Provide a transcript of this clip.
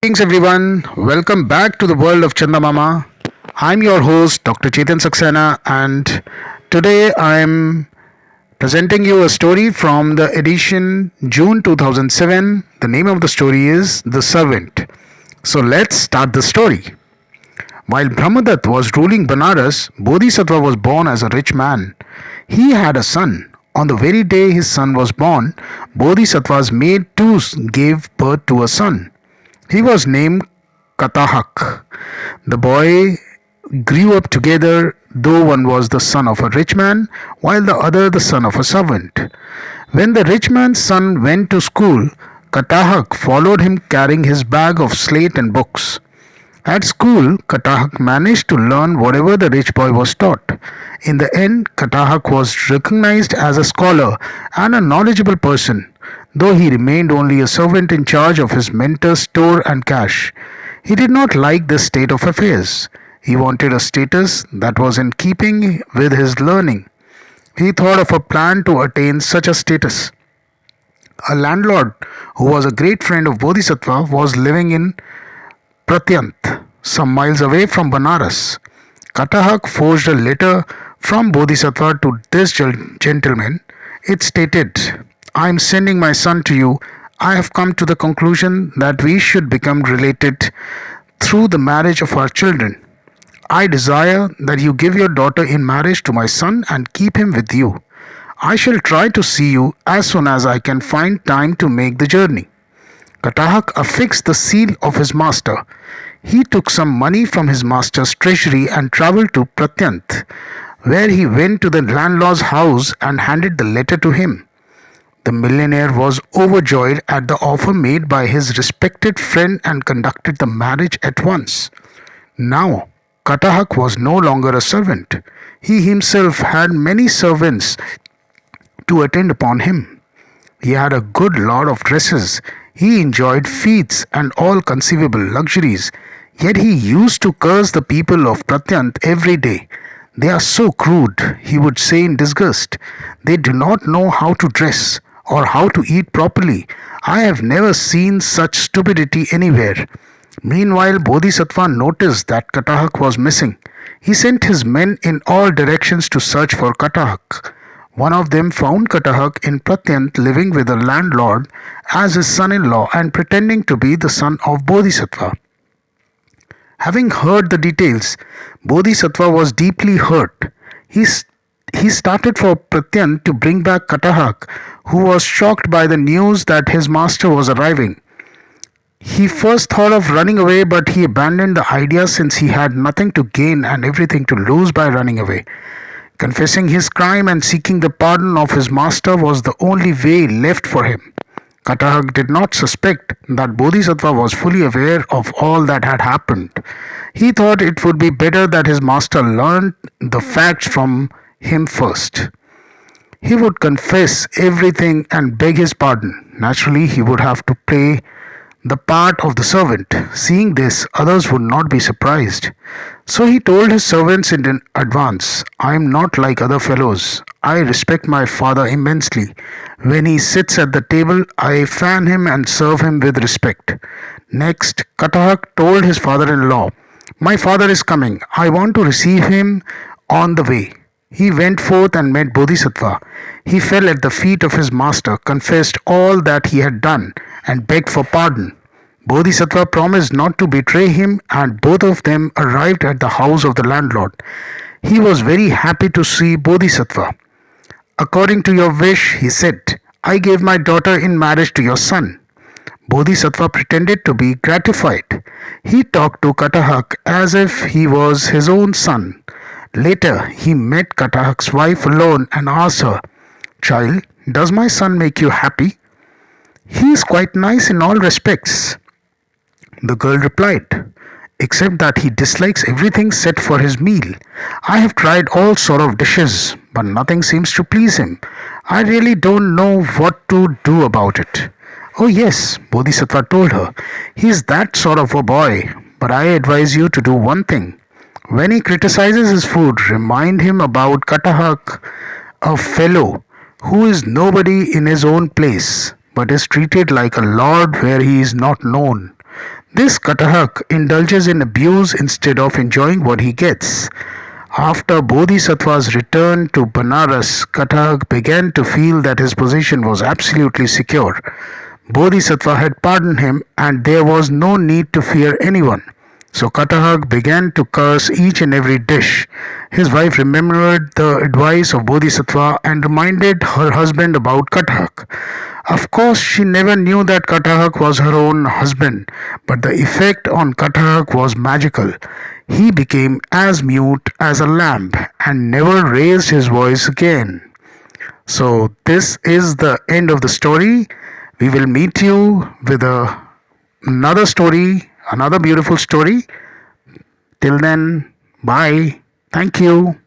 Greetings everyone. Welcome back to the world of Chandamama. I'm your host Dr. Chetan Saxena and today I'm presenting you a story from the edition June 2007. The name of the story is The Servant. So let's start the story. While Brahmadatta was ruling Banaras, Bodhisattva was born as a rich man. He had a son. On the very day his son was born, Bodhisattva's maid too gave birth to a son. He was named Katahak. The boy grew up together, though one was the son of a rich man, while the other the son of a servant. When the rich man's son went to school, Katahak followed him carrying his bag of slate and books. At school, Katahak managed to learn whatever the rich boy was taught. In the end, Katahak was recognized as a scholar and a knowledgeable person, though he remained only a servant in charge of his mentor's store and cash. He did not like this state of affairs. He wanted a status that was in keeping with his learning. He thought of a plan to attain such a status. A landlord who was a great friend of Bodhisattva was living in Pratyant, some miles away from Banaras. Katahak forged a letter from Bodhisattva to this gentleman. It stated, I am sending my son to you. I have come to the conclusion that we should become related through the marriage of our children. I desire that you give your daughter in marriage to my son and keep him with you. I shall try to see you as soon as I can find time to make the journey. Katahak affixed the seal of his master. He took some money from his master's treasury and travelled to Pratyant, where he went to the landlord's house and handed the letter to him. The millionaire was overjoyed at the offer made by his respected friend and conducted the marriage at once. Now, Katahak was no longer a servant. He himself had many servants to attend upon him. He had a good lot of dresses. He enjoyed feasts and all conceivable luxuries. Yet he used to curse the people of Pratyant every day. They are so crude, he would say in disgust. They do not know how to dress or how to eat properly. I have never seen such stupidity anywhere. Meanwhile, Bodhisattva noticed that Katahak was missing. He sent his men in all directions to search for Katahak. One of them found Katahak in Pratyant living with a landlord as his son-in-law and pretending to be the son of Bodhisattva. Having heard the details, Bodhisattva was deeply hurt. He started for Pratyant to bring back Katahak, who was shocked by the news that his master was arriving. He first thought of running away, but he abandoned the idea since he had nothing to gain and everything to lose by running away. Confessing his crime and seeking the pardon of his master was the only way left for him. Katahak did not suspect that Bodhisattva was fully aware of all that had happened. He thought it would be better that his master learned the facts from him first. He would confess everything and beg his pardon. Naturally, he would have to play the part of the servant. Seeing this, others would not be surprised. So he told his servants in advance, I am not like other fellows. I respect my father immensely. When he sits at the table, I fan him and serve him with respect. Next, Katahak told his father-in-law, my father is coming. I want to receive him on the way. He went forth and met Bodhisattva. He fell at the feet of his master, confessed all that he had done, and begged for pardon. Bodhisattva promised not to betray him, and both of them arrived at the house of the landlord. He was very happy to see Bodhisattva. According to your wish, he said, I gave my daughter in marriage to your son. Bodhisattva pretended to be gratified. He talked to Katahak as if he was his own son. Later, he met Katahak's wife alone and asked her, Child, does my son make you happy? He is quite nice in all respects. The girl replied, except that he dislikes everything set for his meal. I have tried all sort of dishes, but nothing seems to please him. I really don't know what to do about it. Oh yes, Bodhisattva told her, he is that sort of a boy, but I advise you to do one thing. When he criticizes his food, remind him about Katahak, a fellow who is nobody in his own place, but is treated like a lord where he is not known. This Katahak indulges in abuse instead of enjoying what he gets. After Bodhisattva's return to Banaras, Katahak began to feel that his position was absolutely secure. Bodhisattva had pardoned him and there was no need to fear anyone. So Katahak began to curse each and every dish. His wife remembered the advice of Bodhisattva and reminded her husband about Katahak. Of course, she never knew that Katahak was her own husband, but the effect on Katahak was magical. He became as mute as a lamb and never raised his voice again. So, this is the end of the story. We will meet you with another story, another beautiful story. Till then, bye. Thank you.